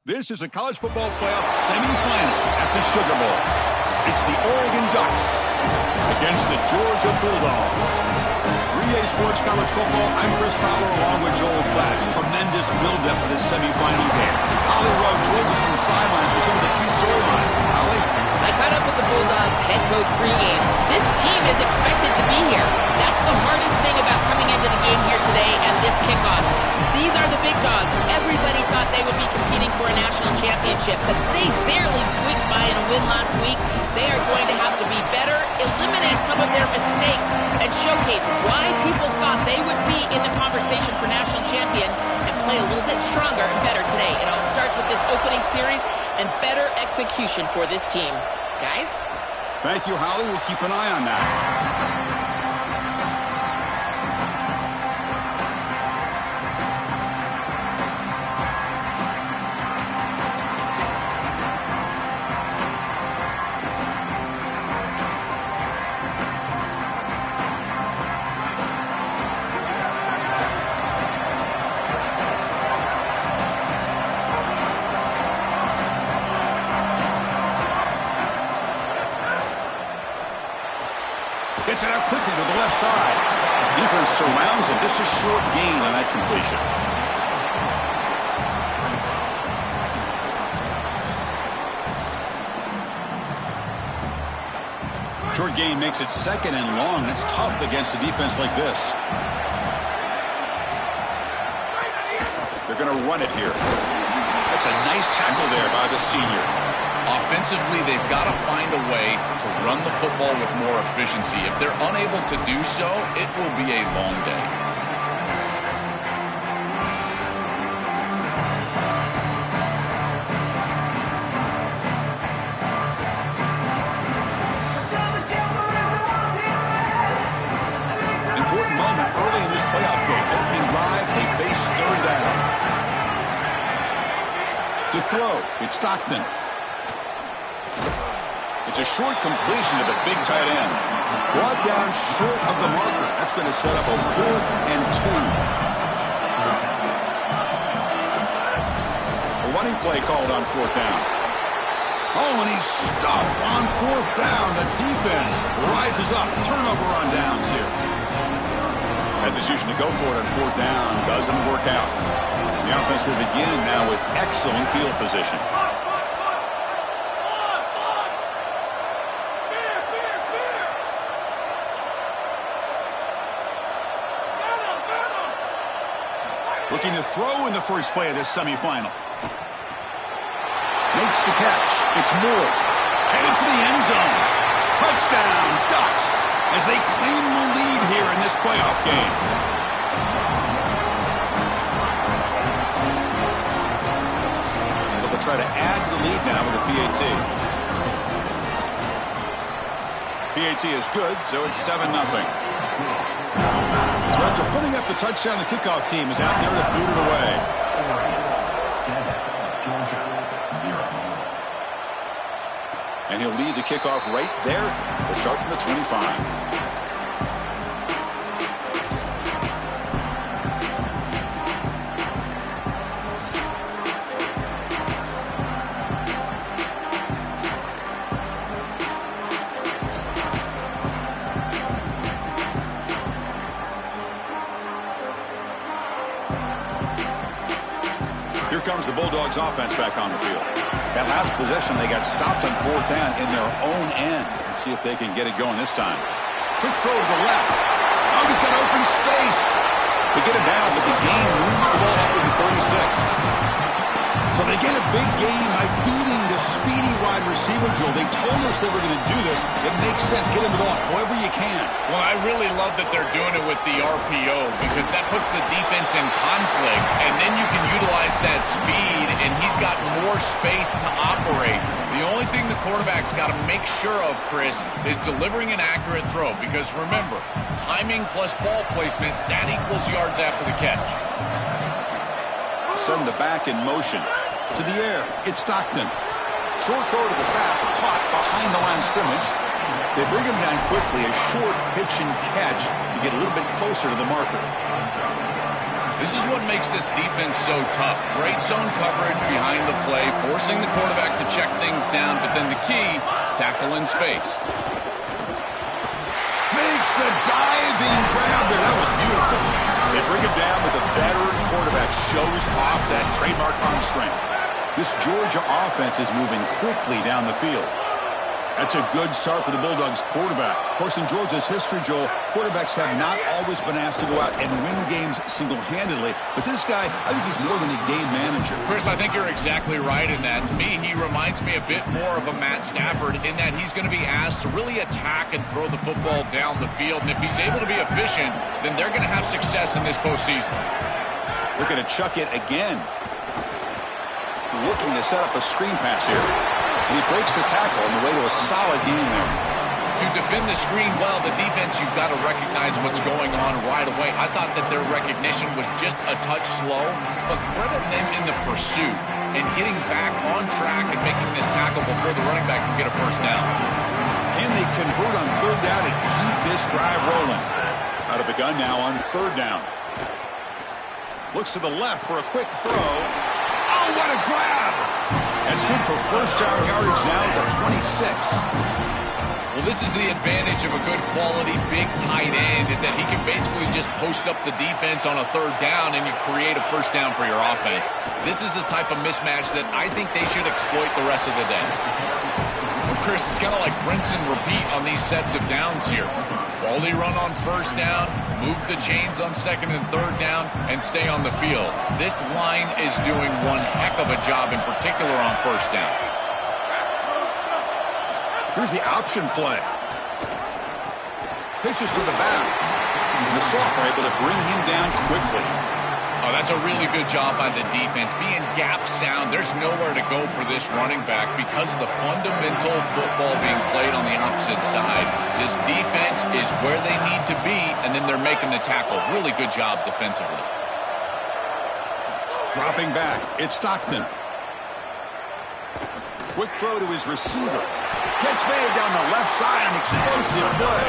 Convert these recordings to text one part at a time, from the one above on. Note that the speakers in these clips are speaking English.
This is a college football playoff semifinal at the Sugar Bowl. It's the Oregon Ducks against the Georgia Bulldogs. 3A Sports College Football, I'm Chris Fowler along with Joel Platt. Tremendous build-up for this semifinal game. Holly Rowe joins us from the sidelines with some of the key storylines. Holly? I caught up with the Bulldogs head coach pregame. This team is expected to be here. That's the hardest thing about coming into the game here today and this kickoff. These are the big dogs. Everybody thought they would be competing for a national championship, but they barely squeaked by in a win last week. They are going to have to be better, eliminate some of their mistakes, and showcase why people thought they would be in the conversation for national champion and play a little bit stronger and better today. It all starts with this opening series and better execution for this team. Guys? Thank you, Holly. We'll keep an eye on that. Gets it out quickly to the left side. Defense surrounds him. Just a short gain on that completion. Short gain makes it second and long. That's tough against a defense like this. They're going to run it here. That's a nice tackle there by the senior. Offensively, they've got to find a way to run the football with more efficiency. If they're unable to do so, it will be a long day. Important moment early in this playoff game. Opening drive, they face third down. To throw, it's Stockton. It's a short completion to the big tight end. Brought down short of the marker. That's going to set up a 4th and 2. A running play called on 4th down. Oh, and he's stuffed on 4th down. The defense rises up. Turnover on downs here. That decision to go for it on 4th down doesn't work out. The offense will begin now with excellent field position. Looking to throw in the first play of this semifinal. Makes the catch. It's Moore. Headed for the end zone. Touchdown, Ducks, as they claim the lead here in this playoff game. They'll try to add to the lead now with a PAT. PAT is good, so it's 7-0. So after putting up the touchdown, the kickoff team is out there to boot it away. And he'll lead the kickoff right there. They'll start from the 25. Here comes the Bulldogs offense back on the field. That last possession, they got stopped on 4th down in their own end. Let's see if they can get it going this time. Quick throw to the left. Oh, he's got open space. They get it down, but the gain moves the ball up to the 36. So they get a big gain by feeding the speedy wide receiver, Joel. They told us they were going to do this. It makes sense. Get him the ball however you can. Well, I really love that they're doing it with the RPO because that puts the defense in conflict, and then you can utilize that speed, and he's got more space to operate. The only thing the quarterback's got to make sure of, Chris, is delivering an accurate throw because, remember, timing plus ball placement, that equals yards after the catch. Send the back in motion. To the air, it's Stockton. Short throw to the back, caught behind the line of scrimmage. They bring him down quickly, a short pitch and catch to get a little bit closer to the marker. This is what makes this defense so tough. Great zone coverage behind the play, forcing the quarterback to check things down, but then the key, tackle in space. Makes a diving grab there. That was beautiful. They bring him down, but the veteran quarterback shows off that trademark arm strength. This Georgia offense is moving quickly down the field. That's a good start for the Bulldogs quarterback. Of course, in Georgia's history, Joel, quarterbacks have not always been asked to go out and win games single-handedly. But this guy, I think he's more than a game manager. Chris, I think you're exactly right in that. To me, he reminds me a bit more of a Matt Stafford in that he's going to be asked to really attack and throw the football down the field. And if he's able to be efficient, then they're going to have success in this postseason. Looking to chuck it again. Looking to set up a screen pass here. And he breaks the tackle on the way to a solid gain there. To defend the screen well, the defense, you've got to recognize what's going on right away. I thought that their recognition was just a touch slow, but credit them in the pursuit and getting back on track and making this tackle before the running back can get a first down. Can they convert on third down and keep this drive rolling? Out of the gun now on third down. Looks to the left for a quick throw. Oh, what a grab! That's good for first down yardage now at the 26. Well, this is the advantage of a good quality big tight end, is that he can basically just post up the defense on a third down and you create a first down for your offense. This is the type of mismatch that I think they should exploit the rest of the day. Well, Chris, it's kind of like rinse and repeat on these sets of downs here. Quality run on first down, move the chains on second and third down, and stay on the field. This line is doing one heck of a job, in particular on first down. Here's the option play. Pitches to the back. And the Soft are able to bring him down quickly. Oh, that's a really good job by the defense. Being gap sound, there's nowhere to go for this running back because of the fundamental football being played on the opposite side. This defense is where they need to be, and then they're making the tackle. Really good job defensively. Dropping back, it's Stockton. Quick throw to his receiver. Catch made down the left side, an explosive play.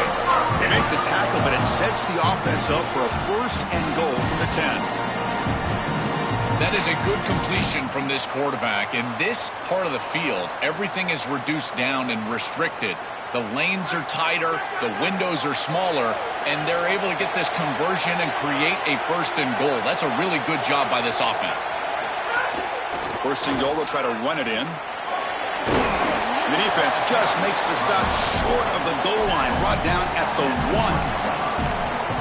They make the tackle, but it sets the offense up for a first and goal from the 10. That is a good completion from this quarterback. In this part of the field, everything is reduced down and restricted. The lanes are tighter, the windows are smaller, and they're able to get this conversion and create a first and goal. That's a really good job by this offense. First and goal, they'll try to run it in. The defense just makes the stop short of the goal line, brought down at the 1.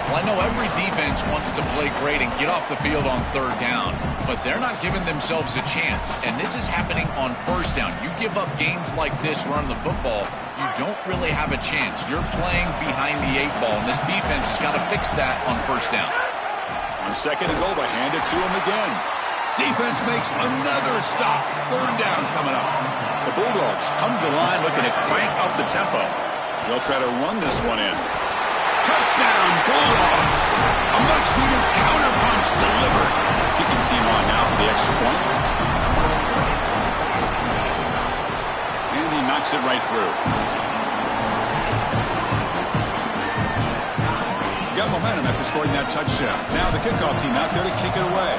Well, I know every defense wants to play great and get off the field on third down, but they're not giving themselves a chance, and this is happening on first down. You give up gains like this running the football, you don't really have a chance. You're playing behind the 8 ball, and this defense has got to fix that on first down. On second and goal, they hand it to him again. Defense makes another stop. Third down coming up. The Bulldogs come to the line looking to crank up the tempo. They'll try to run this one in. Touchdown, Bulldogs. A much-needed counterpunch delivered. Kicking team on now for the extra point. And he knocks it right through. Got momentum after scoring that touchdown. Now the kickoff team out there to kick it away.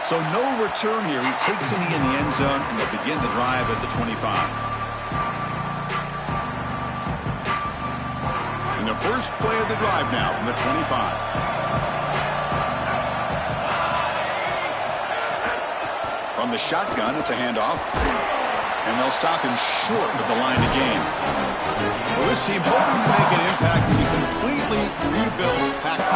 So no return here. He takes it in the end zone, and they'll begin the drive at the 25. And the first play of the drive now from the 25. From the shotgun, it's a handoff. And they'll stop him short of the line to gain. Well, this team hoping to make an impact in the completely rebuilt Pac-12.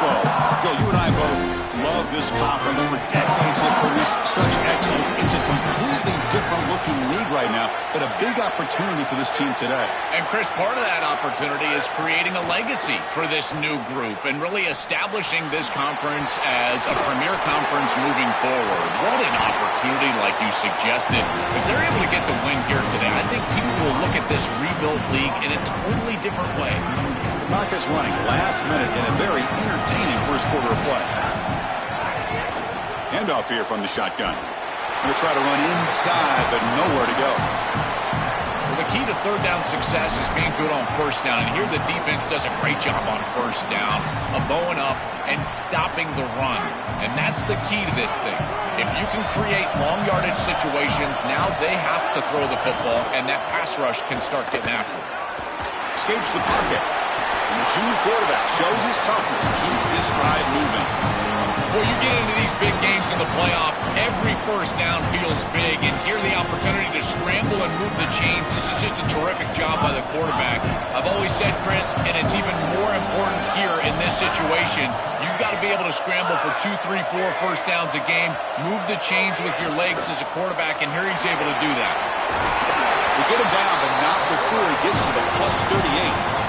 Joe, you and I both love this conference. For decades it produced such excellence. It's a completely different looking league right now, but a big opportunity for this team today. And Chris, part of that opportunity is creating a legacy for this new group and really establishing this conference as a premier conference moving forward. What an opportunity, like you suggested. If they're able to get the win here today, I think people will look at this rebuilt league in a totally different way. The clock is running last minute in a very entertaining first quarter of play. Handoff here from the shotgun. Going to try to run inside, but nowhere to go. Well, the key to third down success is being good on first down. And here the defense does a great job on first down of bowing up and stopping the run. And that's the key to this thing. If you can create long yardage situations, now they have to throw the football, and that pass rush can start getting after it. Escapes the pocket. And the junior quarterback shows his toughness, keeps this drive moving. Well, you get into these big games in the playoff, every first down feels big, and here the opportunity to scramble and move the chains. This is just a terrific job by the quarterback. I've always said, Chris, and it's even more important here in this situation, you've got to be able to scramble for 2, 3, 4 first downs a game, move the chains with your legs as a quarterback, and here he's able to do that. They get him down, but not before he gets to the plus 38.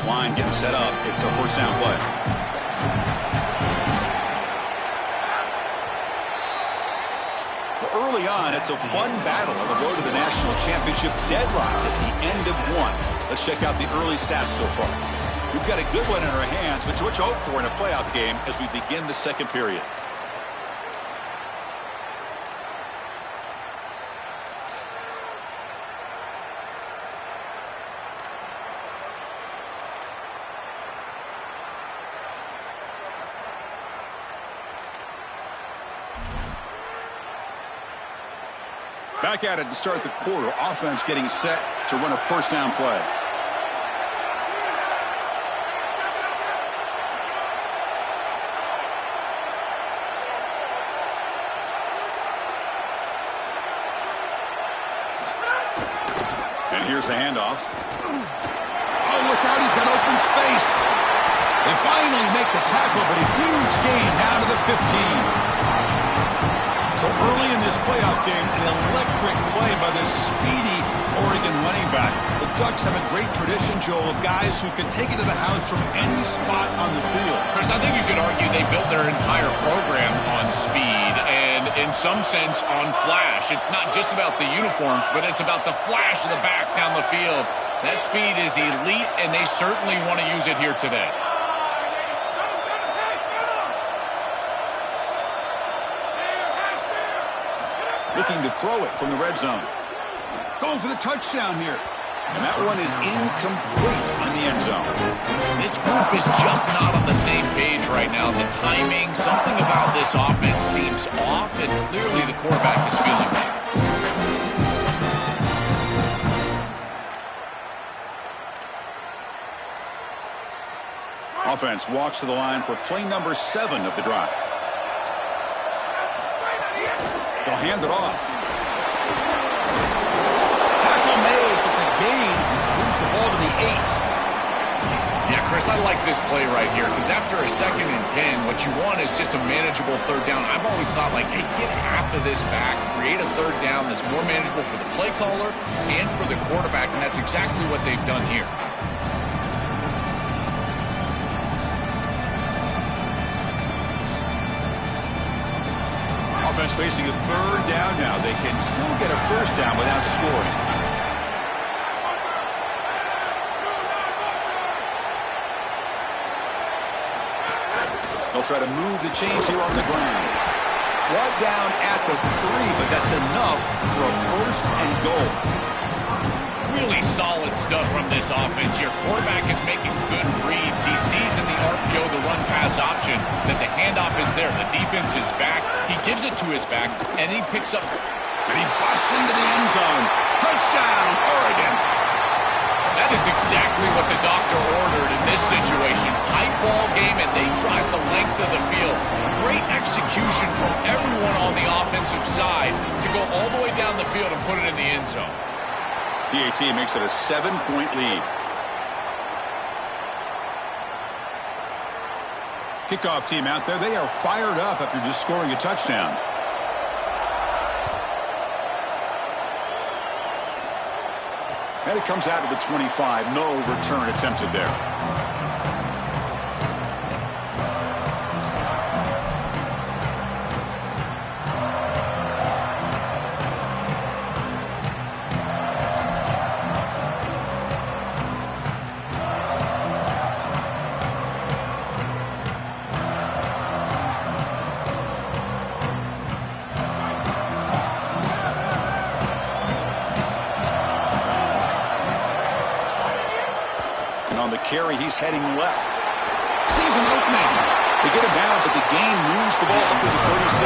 Line getting set up. It's a first down play. Well, early on, it's a fun battle on the road to the national championship, deadlocked at the end of one. Let's check out the early stats so far. We've got a good one in our hands, but what you hope for in a playoff game as we begin the second period. Back at it to start the quarter. Offense getting set to run a first down play. And here's the handoff. Oh, look out. He's got open space. They finally make the tackle, but a huge gain down to the 15. So early in this playoff game, an electric play by this speedy Oregon running back. The Ducks have a great tradition, Joel, of guys who can take it to the house from any spot on the field. Chris, I think you could argue they built their entire program on speed and, in some sense, on flash. It's not just about the uniforms, but it's about the flash of the back down the field. That speed is elite, and they certainly want to use it here today. Looking to throw it from the red zone. Going for the touchdown here. And that one is incomplete on the end zone. This group is just not on the same page right now. The timing, something about this offense seems off, and clearly the quarterback is feeling that. Offense walks to the line for play number 7 of the drive. They'll hand it off. Tackle made, but the gain moves the ball to the 8. Yeah, Chris, I like this play right here because after a 2nd and 10, what you want is just a manageable third down. I've always thought, like, hey, get half of this back, create a third down that's more manageable for the play caller and for the quarterback, and that's exactly what they've done here. Offense facing a third down now. They can still get a first down without scoring. They'll try to move the chains here on the ground. Brought down at the 3, but that's enough for a first and goal. Really solid stuff from this offense. Your quarterback is making good reads. He sees in the RPO, the run-pass option, that the handoff is there. The defense is back. He gives it to his back, and he picks up. And he busts into the end zone. Touchdown, Oregon. That is exactly what the doctor ordered in this situation. Tight ball game, and they drive the length of the field. Great execution from everyone on the offensive side to go all the way down the field and put it in the end zone. PAT makes it a 7-point lead. Kickoff team out there. They are fired up after just scoring a touchdown. And it comes out to the 25. No return attempted there. carry. He's heading left. Sees an opening. They get him down, but the gain moves the ball up to the 36.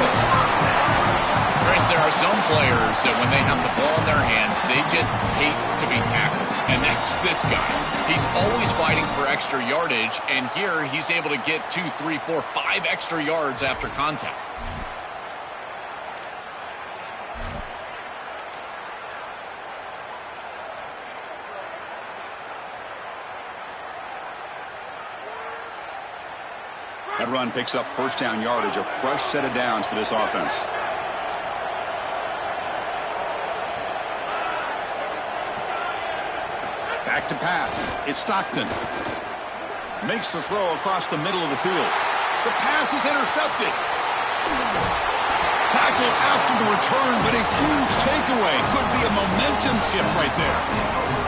Chris, there are some players that when they have the ball in their hands, they just hate to be tackled. And that's this guy. He's always fighting for extra yardage, and here he's able to get 2, 3, 4, 5 extra yards after contact. That run picks up first down yardage, a fresh set of downs for this offense. Back to pass. It's Stockton. Makes the throw across the middle of the field. The pass is intercepted. Tackle after the return, but a huge takeaway. Could be a momentum shift right there.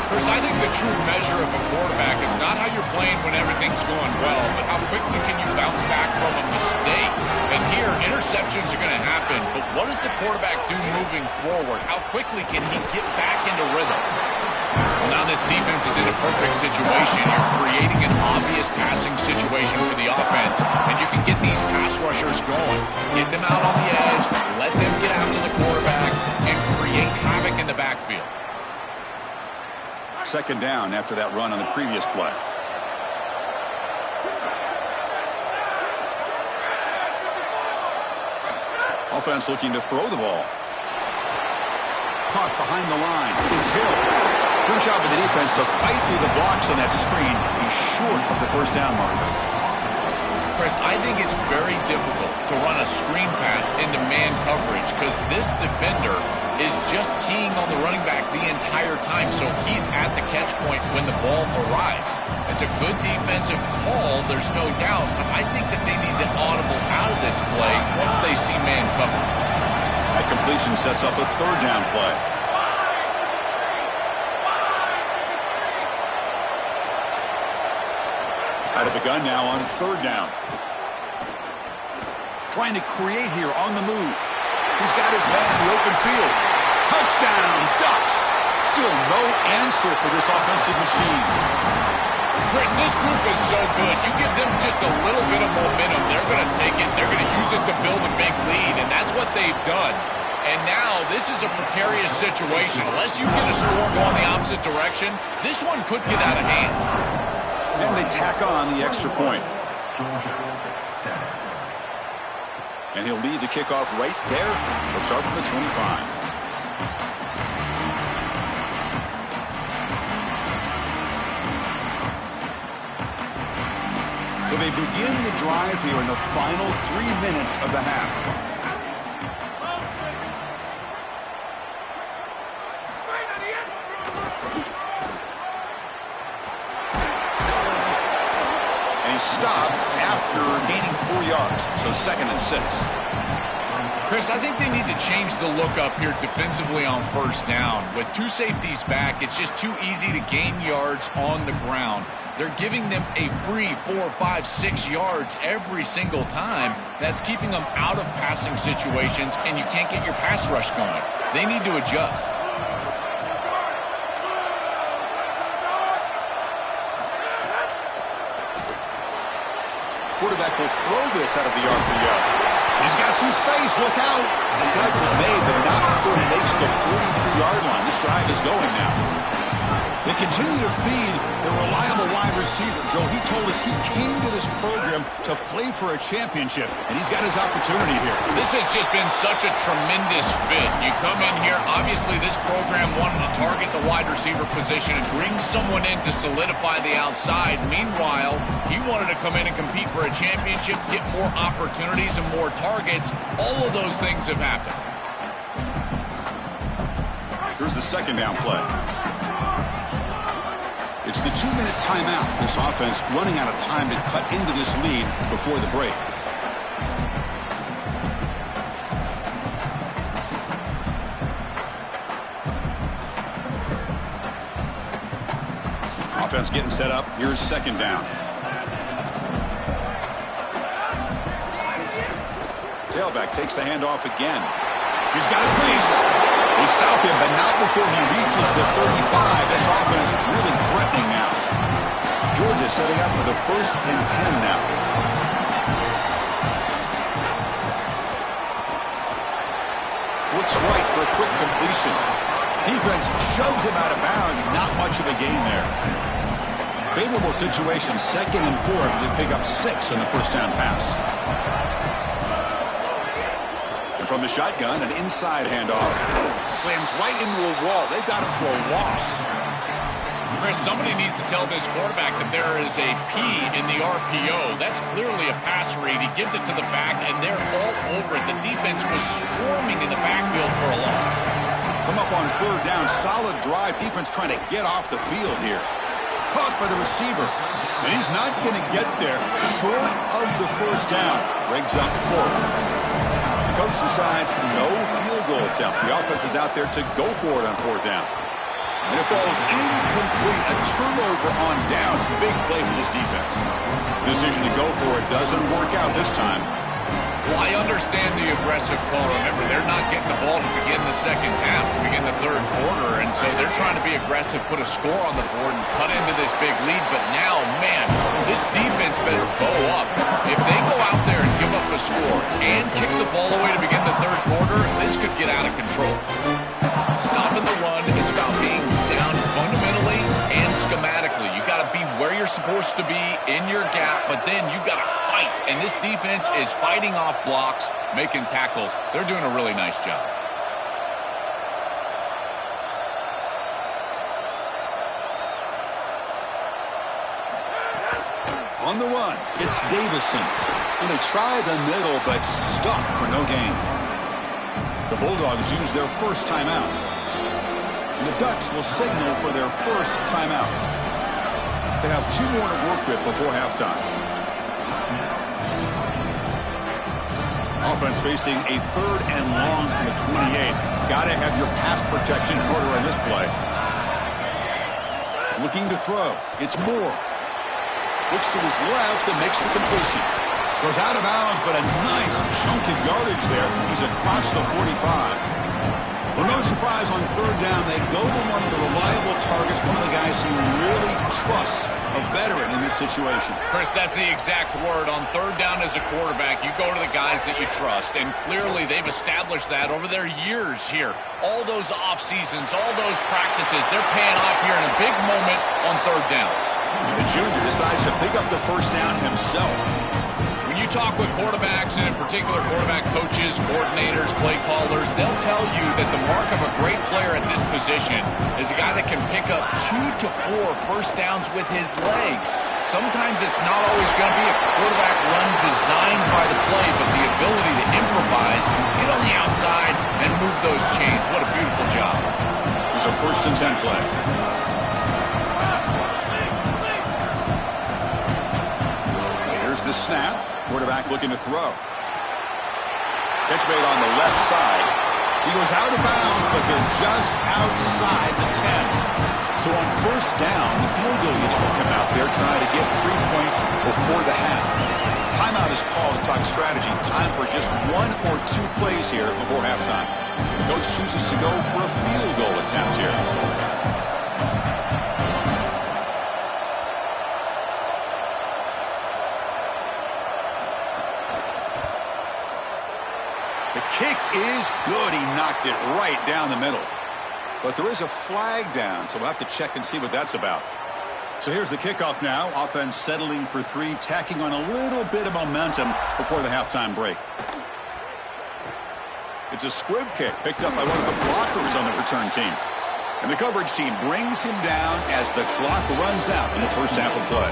Chris, I think the true measure of a quarterback is not how you're playing when everything's going well, but how quickly can you bounce back from a mistake. And here, interceptions are going to happen, but what does the quarterback do moving forward? How quickly can he get back into rhythm? Well, now this defense is in a perfect situation. You're creating an obvious passing situation for the offense, and you can get these pass rushers going. Get them out on the edge, let them get after the quarterback, and create havoc in the backfield. Second down after that run on the previous play. Offense looking to throw the ball. Caught behind the line. It's Hill. Good job of the defense to fight through the blocks on that screen. He's short of the first down marker. Chris, I think it's very difficult to run a screen pass into man coverage because this defender is just keying on the running back the entire time, so he's at the catch point when the ball arrives. It's a good defensive call, there's no doubt, but I think that they need to audible out of this play once they see man cover. That completion sets up a third down play. Out of the gun now on third down. Trying to create here on the move. He's got his man in the open field. Touchdown, Ducks. Still no answer for this offensive machine. Chris, this group is so good. You give them just a little bit of momentum, they're going to take it. They're going to use it to build a big lead, and that's what they've done. And now this is a precarious situation. Unless you get a score going the opposite direction, this one could get out of hand. And they tack on the extra point. And he'll lead the kickoff right there. He'll start from the 25. So they begin the drive here in the final 3 minutes of the half. Stopped after gaining 4 yards, so 2nd and 6. Chris, I think they need to change the look up here defensively on first down. With 2 safeties back, it's just too easy to gain yards on the ground. They're giving them a free 4, 5, 6 yards every single time. That's keeping them out of passing situations, and you can't get your pass rush going. They need to adjust. Quarterback will throw this out of the RPO. He's got some space. Look out. The tackle was made, but not before he makes the 43-yard line. This drive is going now. They continue to feed the reliable wide receiver. Joe, he told us he came to this program to play for a championship, and he's got his opportunity here. This has just been such a tremendous fit. You come in here, obviously this program wanted to target the wide receiver position and bring someone in to solidify the outside. Meanwhile, he wanted to come in and compete for a championship, get more opportunities and more targets. All of those things have happened. Here's the second down play. It's the 2-minute timeout. This offense running out of time to cut into this lead before the break. Offense getting set up. Here's second down. Tailback takes the handoff again. He's got a crease. They stop him, but not before he reaches the 35. This offense really threatening now. Georgia setting up for the 1st and 10 now. Looks right for a quick completion. Defense shoves him out of bounds. Not much of a gain there. Favorable situation, 2nd and 4 after they pick up 6 on the first down pass. And from the shotgun, an inside handoff. Slams right into a wall. They've got him for a loss. Chris, somebody needs to tell this quarterback that there is a P in the RPO. That's clearly a pass read. He gives it to the back, and they're all over it. The defense was swarming in the backfield for a loss. Come up on 3rd down. Solid drive. Defense trying to get off the field here. Caught by the receiver. And he's not going to get there. Short of the first down. Rigs up 4th. The coach decides no field goal attempt. The offense is out there to go for it on 4th down. And it falls incomplete. A turnover on downs. Big play for this defense. The decision to go for it doesn't work out this time. Well, I understand the aggressive call. Remember, they're not getting the ball to begin the second half, to begin the 3rd quarter, and so they're trying to be aggressive, put a score on the board, and cut into this big lead. But now, man, this defense better bow up. If they go out there and give up a score and kick the ball away to begin the 3rd quarter, this could get out of control. Stopping the run is about being sound fundamentally and schematically. You got to be where you're supposed to be in your gap, but then you got to fight. And this defense is fighting off blocks, making tackles. They're doing a really nice job. On the run, it's Davison. And they try the middle, but stuck for no gain. The Bulldogs use their first timeout. And the Ducks will signal for their first timeout. They have 2 more to work with before halftime. Offense facing a 3rd and long from the 28. Got to have your pass protection in order in this play. Looking to throw. It's Moore. Looks to his left and makes the completion. Goes out of bounds, but a nice chunk of yardage there. He's across the 45. Well, no surprise on 3rd down. They go to one of the reliable targets, one of the guys who really trusts a veteran in this situation. Chris, that's the exact word. On 3rd down as a quarterback, you go to the guys that you trust, and clearly they've established that over their years here. All those off seasons, all those practices, they're paying off here in a big moment on 3rd down. The junior decides to pick up the first down himself. When you talk with quarterbacks, and in particular quarterback coaches, coordinators, play callers, they'll tell you that the mark of a great player at this position is a guy that can pick up 2 to 4 first downs with his legs. Sometimes it's not always going to be a quarterback run designed by the play, but the ability to improvise, get on the outside, and move those chains. What a beautiful job. It's a 1st and 10 play. Here's the snap. Quarterback looking to throw. Catch made on the left side. He goes out of bounds, but they're just outside the 10. So on 1st down, the field goal unit will come out there trying to get 3 points before the half. Timeout is called to talk strategy. Time for just 1 or 2 plays here before halftime. The coach chooses to go for a field goal attempt here. The kick is good. He knocked it right down the middle. But there is a flag down, so we'll have to check and see what that's about. So here's the kickoff now. Offense settling for 3, tacking on a little bit of momentum before the halftime break. It's a squib kick picked up by one of the blockers on the return team. And the coverage team brings him down as the clock runs out in the first half of play.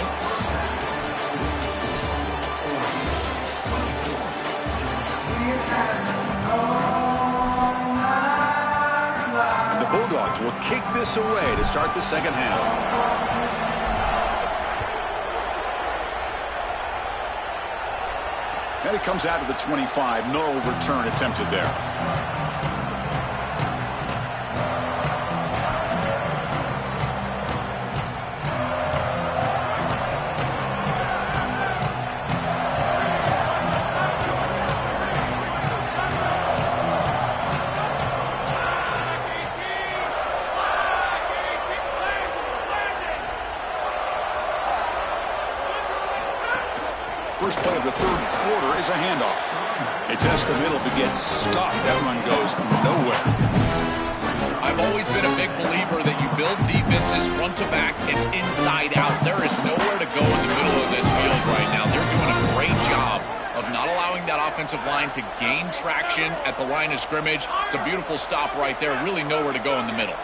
Bulldogs will kick this away to start the second half. And it comes out of the 25. No return attempted there. is a handoff. It tests the middle but gets stuffed. That one goes nowhere. I've always been a big believer that you build defenses front to back and inside out. There is nowhere to go in the middle of this field right now. They're doing a great job of not allowing that offensive line to gain traction at the line of scrimmage. It's a beautiful stop right there. Really nowhere to go in the middle.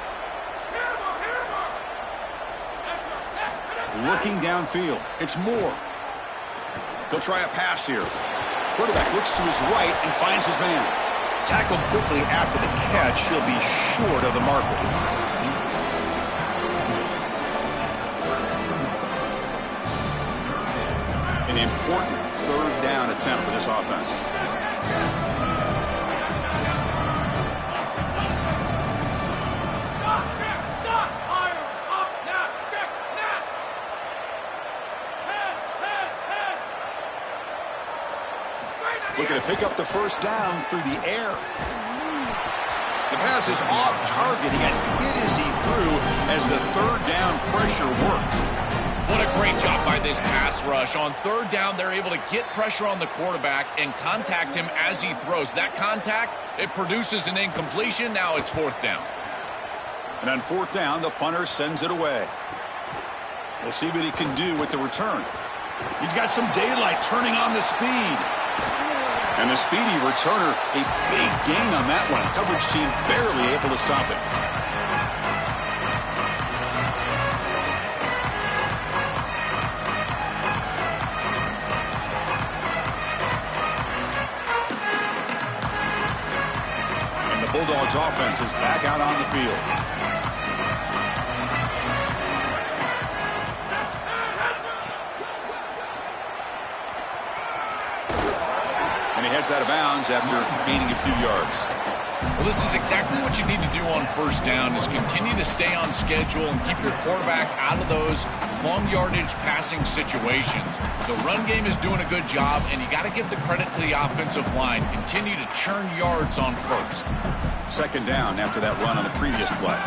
Looking downfield. It's Moore. He'll try a pass here. Quarterback looks to his right and finds his man. Tackled quickly after the catch. He'll be short of the marker. An important third down attempt for this offense. Looking to pick up the first down through the air. The pass is off target. He got hit as he threw as the third down pressure works. What a great job by this pass rush. On third down, they're able to get pressure on the quarterback and contact him as he throws. That contact, it produces an incompletion. Now it's fourth down. And on fourth down, the punter sends it away. We'll see what he can do with the return. He's got some daylight turning on the speed. And the speedy returner, a big gain on that one. Coverage team barely able to stop it. And the Bulldogs offense is back out on the field. And he heads out of bounds after gaining a few yards. Well, this is exactly what you need to do on first down, is continue to stay on schedule and keep your quarterback out of those long yardage passing situations. The run game is doing a good job, and you got to give the credit to the offensive line. Continue to churn yards on first. Second down after that run on the previous play.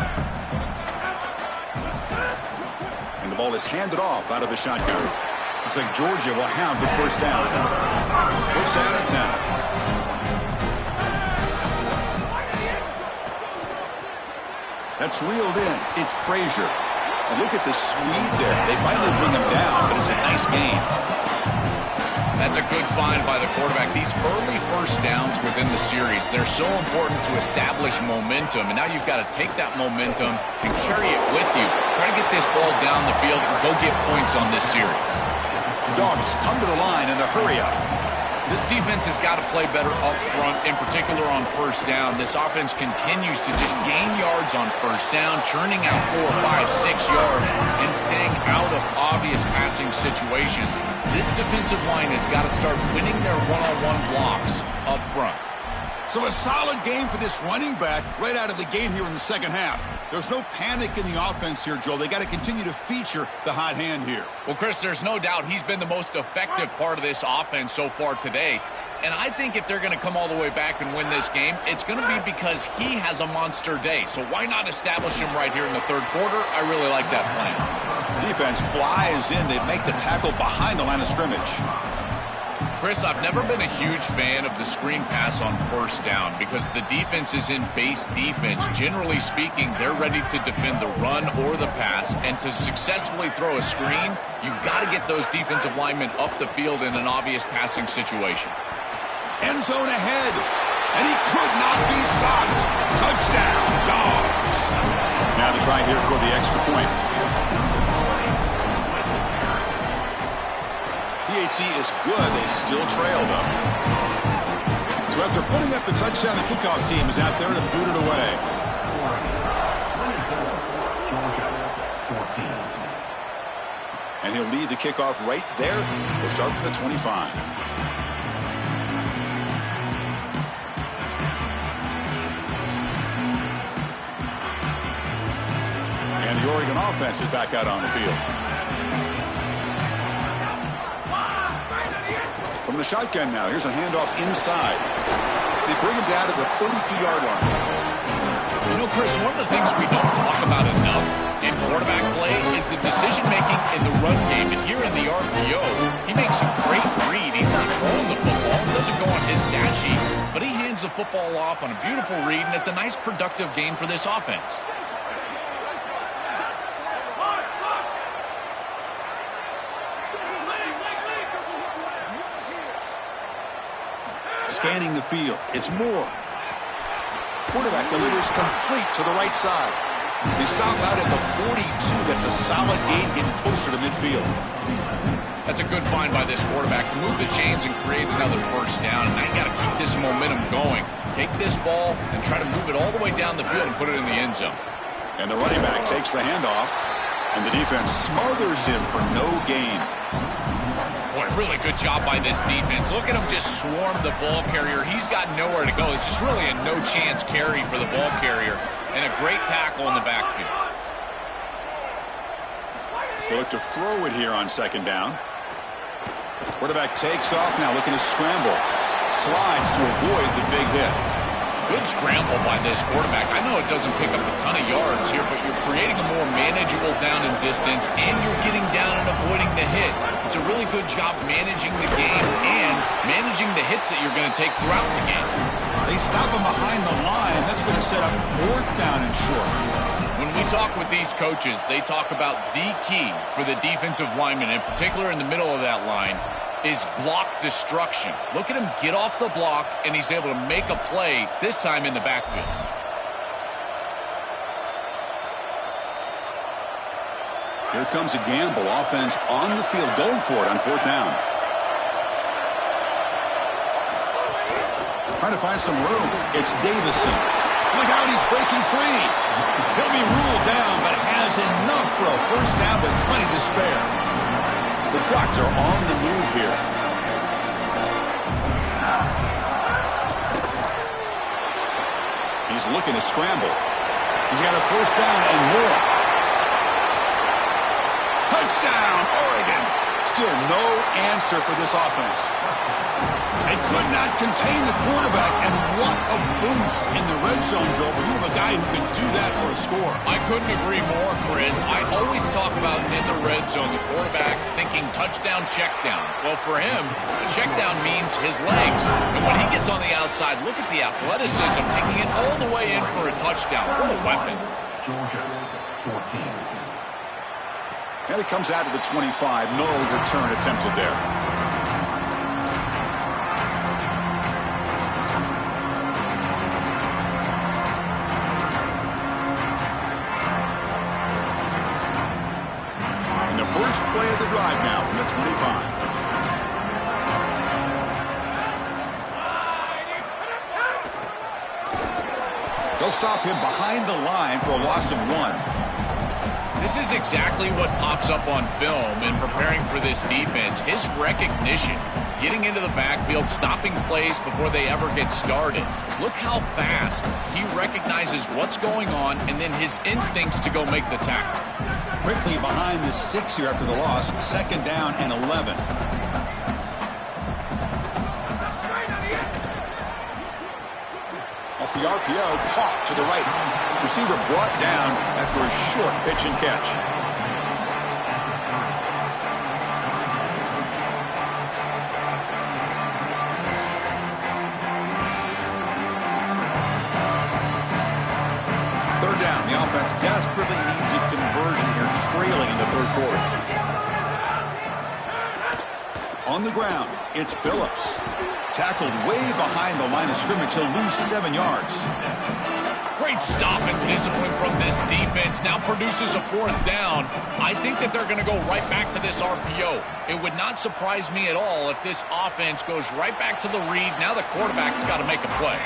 And the ball is handed off out of the shotgun. Looks like Georgia will have the first down. First down and 10. That's reeled in. It's Frazier. And look at the speed there. They finally bring him down, but it's a nice gain. That's a good find by the quarterback. These early first downs within the series, they're so important to establish momentum. And now you've got to take that momentum and carry it with you. Try to get this ball down the field and go get points on this series. Dogs come to the line in the hurry up. This defense has got to play better up front, in particular on first down. This offense continues to just gain yards on first down, churning out 4, 5, 6 yards, and staying out of obvious passing situations. This defensive line has got to start winning their one-on-one blocks up front. So a solid game for this running back right out of the gate here in the second half. There's no panic in the offense here, Joel. They got to continue to feature the hot hand here. Well, Chris, there's no doubt he's been the most effective part of this offense so far today. And I think if they're going to come all the way back and win this game, it's going to be because he has a monster day. So why not establish him right here in the third quarter? I really like that plan. Defense flies in. They make the tackle behind the line of scrimmage. Chris, I've never been a huge fan of the screen pass on first down because the defense is in base defense. Generally speaking, they're ready to defend the run or the pass, and to successfully throw a screen, you've got to get those defensive linemen up the field in an obvious passing situation. End zone ahead, and he could not be stopped. Touchdown, Dogs. Now to try here for the extra point. PHC is good. They still trail, though. So after putting up the touchdown, the kickoff team is out there to boot it away. And he'll lead the kickoff right there. We'll start from the 25. And the Oregon offense is back out on the field. From the shotgun now, here's a handoff inside. They bring him down to the 32-yard line. You know, Chris, one of the things we don't talk about enough in quarterback play is the decision-making in the run game. And here in the RPO, he makes a great read. He's not throwing the football. hands the football off on a beautiful read, and it's a nice productive gain for this offense. Scanning the field. It's Moore. Quarterback delivers complete to the right side. They stop out at the 42. That's a solid gain, getting closer to midfield. That's a good find by this quarterback to move the chains and create another first down. And now you got to keep this momentum going. Take this ball and try to move it all the way down the field and put it in the end zone. And the running back takes the handoff, and the defense smothers him for no gain. Boy, really good job by this defense. Look at him just swarm the ball carrier. He's got nowhere to go. It's just really a no-chance carry for the ball carrier, and a great tackle in the backfield. They look to throw it here on second down. Quarterback takes off now, looking to scramble. Slides to avoid the big hit. Good scramble by this quarterback. I know it doesn't pick up a ton of yards here, but you're creating a more manageable down and distance, and you're getting down and avoiding the hit. It's a really good job managing the game and managing the hits that you're going to take throughout the game. They stop him behind the line. That's going to set up fourth down and short. When we talk with these coaches, they talk about the key for the defensive lineman, in particular in the middle of that line, is block destruction. Look at him get off the block, and he's able to make a play, this time in the backfield. Here comes a gamble. Offense on the field, going for it on fourth down. Trying to find some room. It's Davison. Look out, he's breaking free. He'll be ruled down, but has enough for a first down with plenty to spare. The Ducks are on the move here. He's looking to scramble. He's got a first down and more. Touchdown, Oregon. Still no answer for this offense. They could not contain the quarterback, and what a boost in the red zone, Joe. You have a guy who can do that for a score. I couldn't agree more, Chris. I always talk about in the red zone, the quarterback thinking touchdown, check down. Well, for him, check down means his legs. And when he gets on the outside, look at the athleticism, taking it all the way in for a touchdown. What a weapon. Georgia, 14. And it comes out to the 25. No return attempted there. First play of the drive now from the 25. They'll stop him behind the line for a loss of 1. This is exactly what pops up on film in preparing for this defense. His recognition, getting into the backfield, stopping plays before they ever get started. Look how fast he recognizes what's going on, and then his instincts to go make the tackle. Quickly behind the sticks here after the loss. Second down and 11. Off the RPO, caught to the right. Receiver brought down after a short pitch and catch. Third down. The offense desperately needs a conversion here, trailing in the third quarter. On the ground, it's Phillips. Tackled way behind the line of scrimmage. He'll lose 7 yards. Great stop and discipline from this defense. Now produces a fourth down. I think that they're going to go right back to this RPO. It would not surprise me at all if this offense goes right back to the read. Now the quarterback's got to make a play.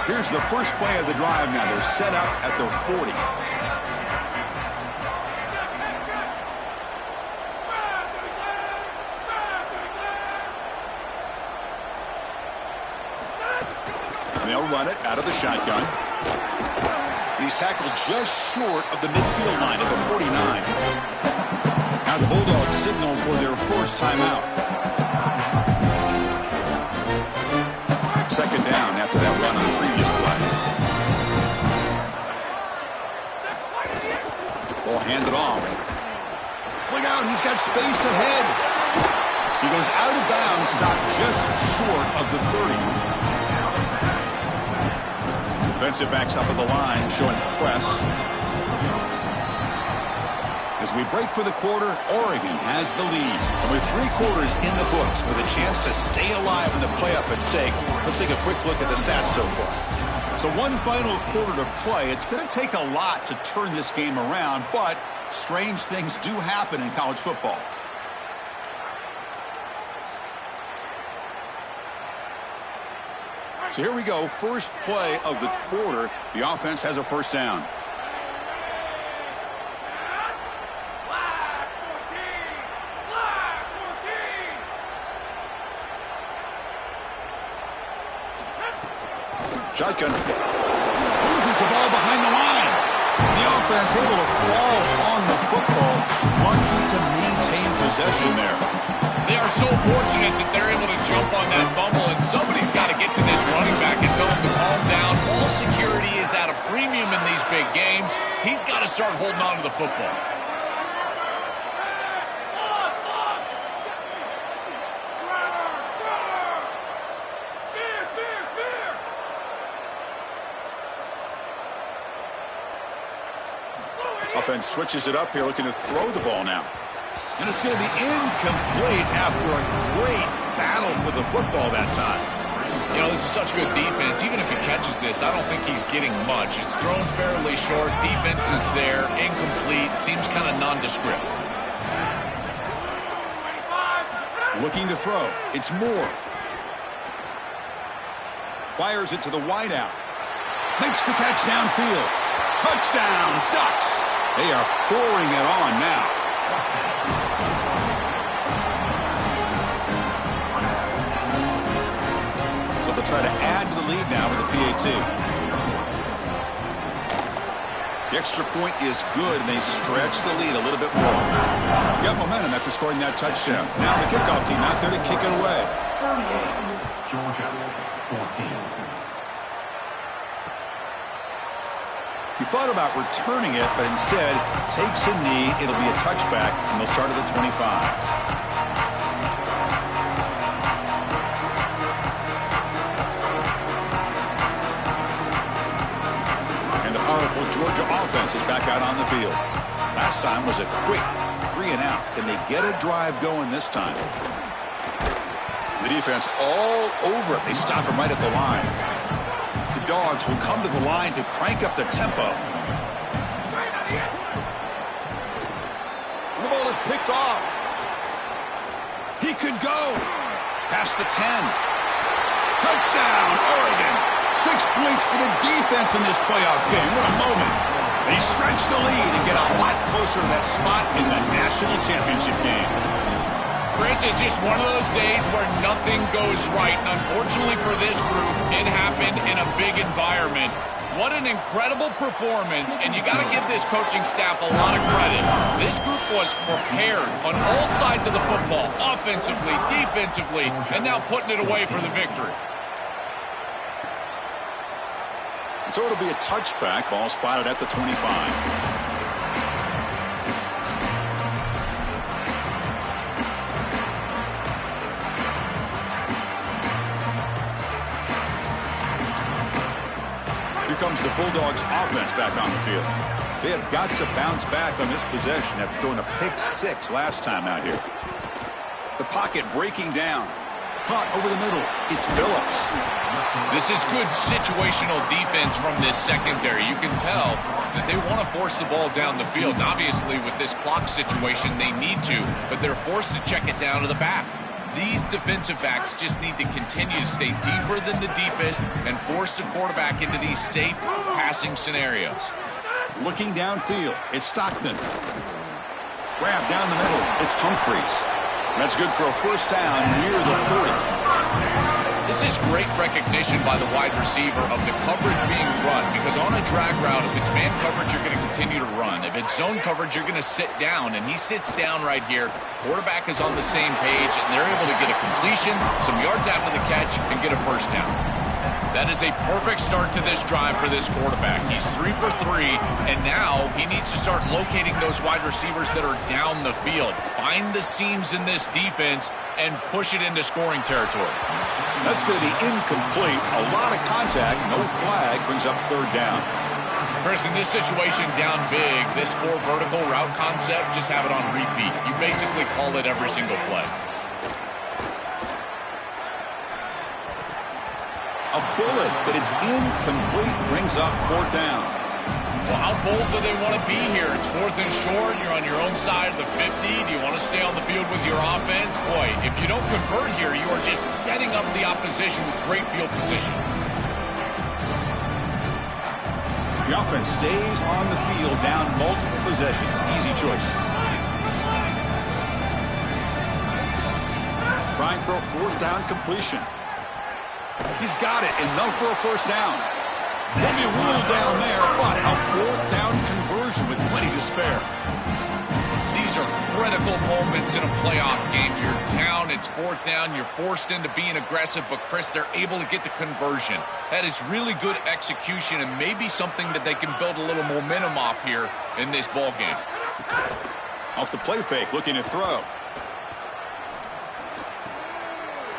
Here's the first play of the drive now. They're set up at their 40. And they'll run it out of the shotgun. He's tackled just short of the midfield line at the 49. Now the Bulldogs signal for their first timeout. Second down after that run on the previous play. Ball handed off. Look out, he's got space ahead. He goes out of bounds, stopped just short of the 30. Defensive backs up at the line, showing press. As we break for the quarter, Oregon has the lead. And with 3 quarters in the books, with a chance to stay alive in the playoff at stake, let's take a quick look at the stats so far. So one final quarter to play. It's going to take a lot to turn this game around, but strange things do happen in college football. So here we go, first play of the quarter. The offense has a first down. Shotgun. Loses the ball behind the line. The offense able to fall on the football, lucky to maintain possession there. They are so fortunate that they're able to jump on that fumble, and somebody's got to get to this running back and tell him to calm down. All security is at a premium in these big games. He's got to start holding on to the football. Offense switches it up here, looking to throw the ball now. And it's going to be incomplete after a great battle for the football that time. You know, this is such good defense. Even if he catches this, I don't think he's getting much. It's thrown fairly short. Defense is there. Incomplete. Seems kind of nondescript. Looking to throw. It's Moore. Fires it to the wideout. Makes the catch downfield. Touchdown, Ducks. They are pouring it on now. So they'll try to add to the lead now with the PAT. The extra point is good, and they stretch the lead a little bit more. Got momentum after scoring that touchdown. Now the kickoff team out there to kick it away. Georgia, 14. He thought about returning it, but instead takes a knee. It'll be a touchback, and they'll start at the 25. And the powerful Georgia offense is back out on the field. Last time was a quick 3-and-out. Can they get a drive going this time? The defense all over it. They stop him right at the line. Dogs will come to the line to crank up the tempo. The ball is picked off. He could go. Past the 10. Touchdown, Oregon. 6 points for the defense in this playoff game. What a moment. They stretch the lead and get a lot closer to that spot in the national championship game. It's just one of those days where nothing goes right. And unfortunately for this group, it happened in a big environment. What an incredible performance, and you got to give this coaching staff a lot of credit. This group was prepared on all sides of the football, offensively, defensively, and now putting it away for the victory. So it'll be a touchback, ball spotted at the 25. Comes the Bulldogs offense back on the field. They have got to bounce back on this possession after throwing a pick 6 last time out here. The pocket breaking down. Caught over the middle. It's Phillips. This is good situational defense from this secondary. You can tell that they want to force the ball down the field. And obviously, with this clock situation, they need to, but they're forced to check it down to the back. These defensive backs just need to continue to stay deeper than the deepest and force the quarterback into these safe passing scenarios. Looking downfield, it's Stockton. Grab down the middle, it's Humphreys. That's good for a first down near the 40. This is great recognition by the wide receiver of the coverage being run, because on a drag route, if it's man coverage, you're going to continue to run. If it's zone coverage, you're going to sit down, and he sits down right here. Quarterback is on the same page, and they're able to get a completion, some yards after the catch, and get a first down. That is a perfect start to this drive for this quarterback. He's 3 for 3, and now he needs to start locating those wide receivers that are down the field. Find the seams in this defense and push it into scoring territory. That's going to be incomplete. A lot of contact, no flag, brings up third down. Chris, in this situation down big, this 4 vertical route concept, just have it on repeat. You basically call it every single play. A bullet, but it's incomplete, brings up fourth down. Well, how bold do they want to be here? It's 4th and short. You're on your own side of the 50. Do you want to stay on the field with your offense? Boy, if you don't convert here, you are just setting up the opposition with great field position. The offense stays on the field, down multiple possessions. Easy choice. Trying for a fourth down completion. He's got it, enough for a first down. Maybe a rule down there, but a fourth down conversion with plenty to spare. These are critical moments in a playoff game. You're down, it's 4th down, you're forced into being aggressive, but Chris, they're able to get the conversion. That is really good execution and maybe something that they can build a little momentum off here in this ball game. Off the play fake, looking to throw.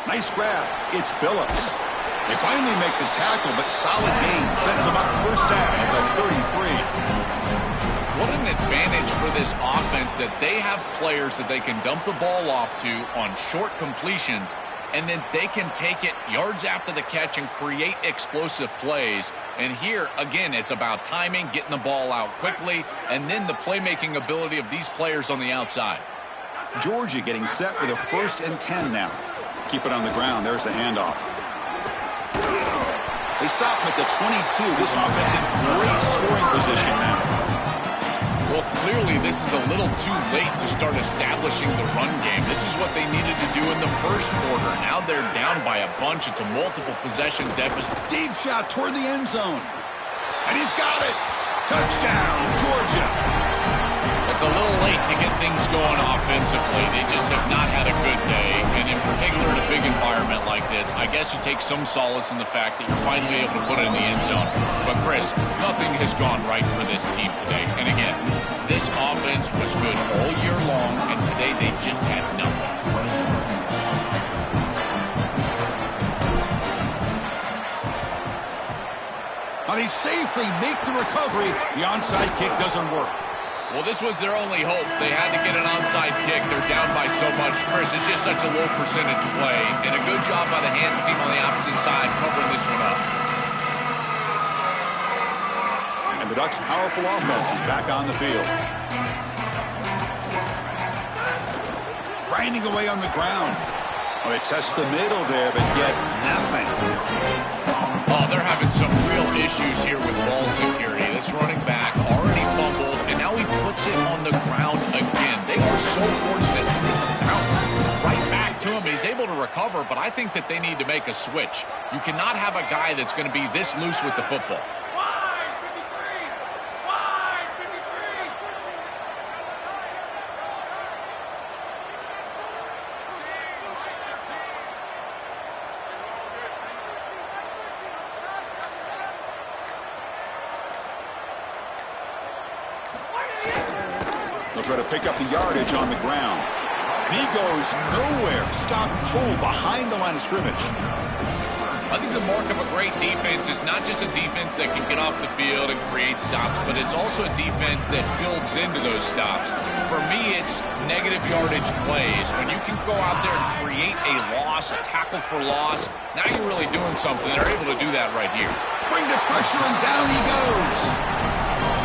Nice grab. It's Phillips. They finally make the tackle, but solid gain sets them up first down at the 33. What an advantage for this offense that they have players that they can dump the ball off to on short completions, and then they can take it yards after the catch and create explosive plays. And here, again, it's about timing, getting the ball out quickly, and then the playmaking ability of these players on the outside. Georgia getting set for the 1st and 10 now. Keep it on the ground. There's the handoff. They stop him at the 22. This offense in great scoring position now. Well, clearly this is a little too late to start establishing the run game. This is what they needed to do in the first quarter. Now they're down by a bunch. It's a multiple possession deficit. Deep shot toward the end zone. And he's got it. Touchdown, Georgia. It's a little late to get things going offensively. They just have not had a good day. And in particular in a big environment like this, I guess you take some solace in the fact that you're finally able to put it in the end zone. But Chris, nothing has gone right for this team today. And again, this offense was good all year long, and today they just had nothing. Now they safely make the recovery. The onside kick doesn't work. Well, this was their only hope. They had to get an onside kick. They're down by so much. Chris, it's just such a low percentage play. And a good job by the hands team on the opposite side covering this one up. And the Ducks' powerful offense is back on the field. Grinding away on the ground. Well, they test the middle there, but get nothing. Oh, they're having some real issues here with ball security. This running back already fumbled, and now he puts it on the ground again. They are so fortunate with the bounce right back to him. He's able to recover, but I think that they need to make a switch. You cannot have a guy that's going to be this loose with the football. They'll try to pick up the yardage on the ground. And he goes nowhere. Stop cold behind the line of scrimmage. I think the mark of a great defense is not just a defense that can get off the field and create stops, but it's also a defense that builds into those stops. For me, it's negative yardage plays. When you can go out there and create a loss, a tackle for loss, now you're really doing something. They're able to do that right here. Bring the pressure, and down he goes.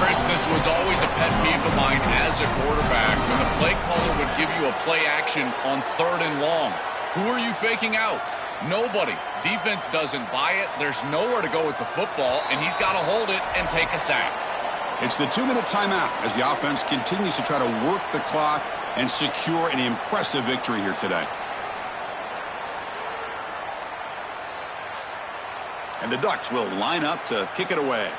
Chris, this was always a pet peeve of mine as a quarterback when the play caller would give you a play action on 3rd and long. Who are you faking out? Nobody. Defense doesn't buy it. There's nowhere to go with the football, and he's got to hold it and take a sack. It's the 2-minute timeout as the offense continues to try to work the clock and secure an impressive victory here today. And the Ducks will line up to kick it away.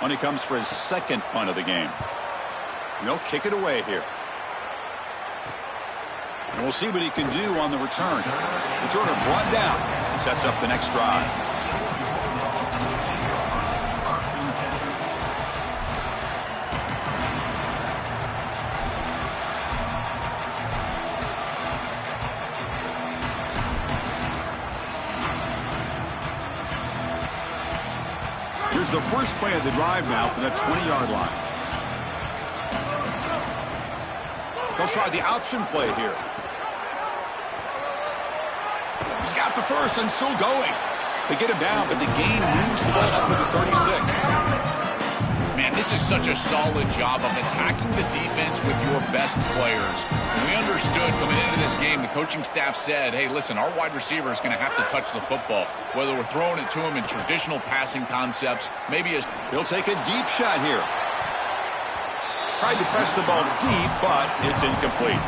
When he comes for his 2nd punt of the game. And they'll kick it away here. And we'll see what he can do on the return. Returner brought down. Sets up the next drive. Here's the first play of the drive now from the 20-yard line. They'll try the option play here. He's got the first and still going. They get him down, but the gain moves the ball up to the 36. Man, this is such a solid job of attacking the defense with your best players. When we understood coming into this game, the coaching staff said, hey, listen, our wide receiver is going to have to touch the football, whether we're throwing it to him in traditional passing concepts, maybe as... He'll take a deep shot here. Tried to press the ball deep, but it's incomplete.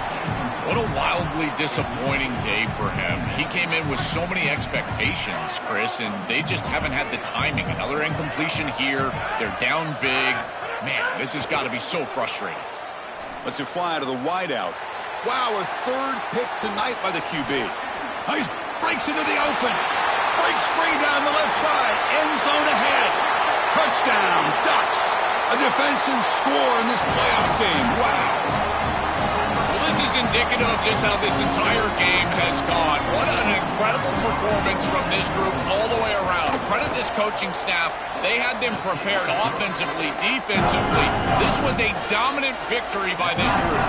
What a wildly disappointing day for him. He came in with so many expectations, Chris, and they just haven't had the timing. Another incompletion here. They're down big. Man, this has got to be so frustrating. Let's it fly to the wideout. Wow, a third pick tonight by the QB. He breaks into the open. Breaks free down the left side. End zone ahead. Touchdown, Ducks. A defensive score in this playoff game. Wow. This is indicative of just how this entire game has gone. What an incredible performance from this group all the way around. Credit this coaching staff. They had them prepared offensively, defensively. This was a dominant victory by this group.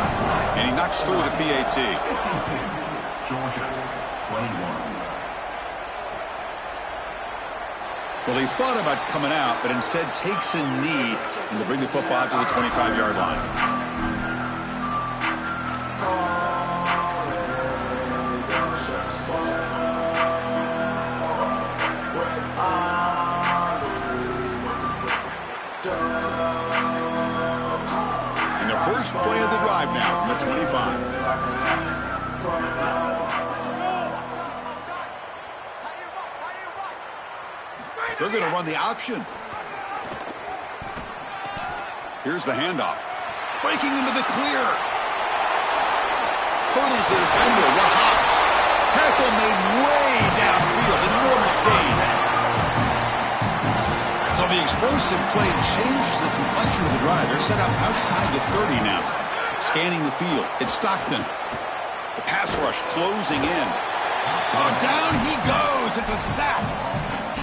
And he knocks through the PAT. Georgia, 21. Well, he thought about coming out, but instead takes a knee and to bring the football to the 25-yard line. And the first play of the drive now from the 25. They're going to run the option. Here's the handoff. Breaking into the clear. Hurdles the defender. What hops? Tackle made way downfield. Enormous gain. So the explosive play changes the complexion of the drive. They're set up outside the 30 now. Scanning the field. It's Stockton. The pass rush closing in. Oh, down he goes. It's a sack.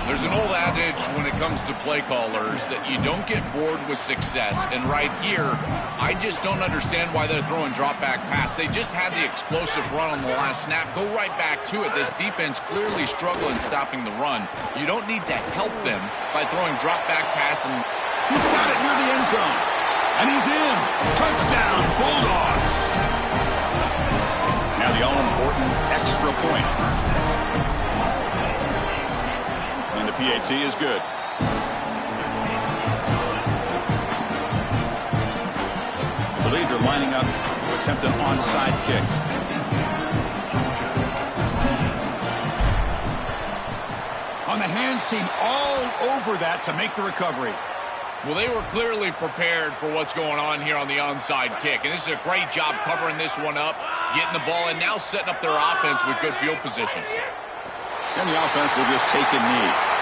There's an old adage when it comes to play callers that you don't get bored with success. And right here, I just don't understand why they're throwing drop-back pass. They just had the explosive run on the last snap. Go right back to it. This defense clearly struggling stopping the run. You don't need to help them by throwing drop-back pass. And he's got it near the end zone. And he's in. Touchdown, Bulldogs. Now the all-important extra point. And the PAT is good. I believe they're lining up to attempt an onside kick. On the hands team all over that to make the recovery. Well, they were clearly prepared for what's going on here on the onside kick. And this is a great job covering this one up, getting the ball, and now setting up their offense with good field position. And the offense will just take a knee.